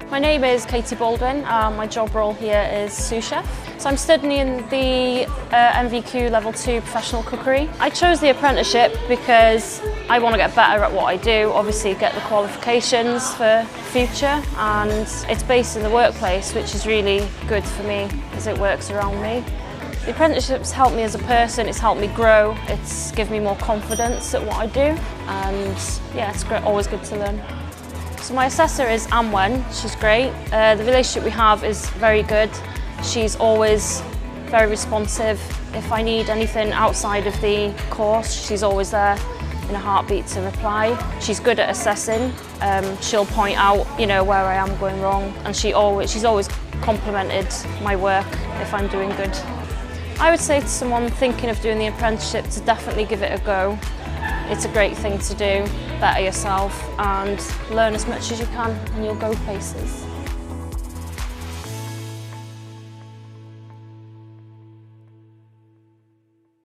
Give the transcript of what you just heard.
My name is Katie Baldwin. My job role here is sous chef. So I'm studying the MVQ Level 2 Professional Cookery. I chose the apprenticeship because I want to get better at what I do, obviously get the qualifications for future, and it's based in the workplace, which is really good for me as it works around me. The apprenticeship's helped me as a person, it's helped me grow, it's given me more confidence at what I do, and yeah, it's great, always good to learn. So my assessor is Anwen, she's great. The relationship we have is very good. She's always very responsive. If I need anything outside of the course, she's always there in a heartbeat to reply. She's good at assessing. She'll point out, where I am going wrong, and she's always complimented my work if I'm doing good. I would say to someone thinking of doing the apprenticeship to definitely give it a go. It's a great thing to do, better yourself and learn as much as you can and you'll go places.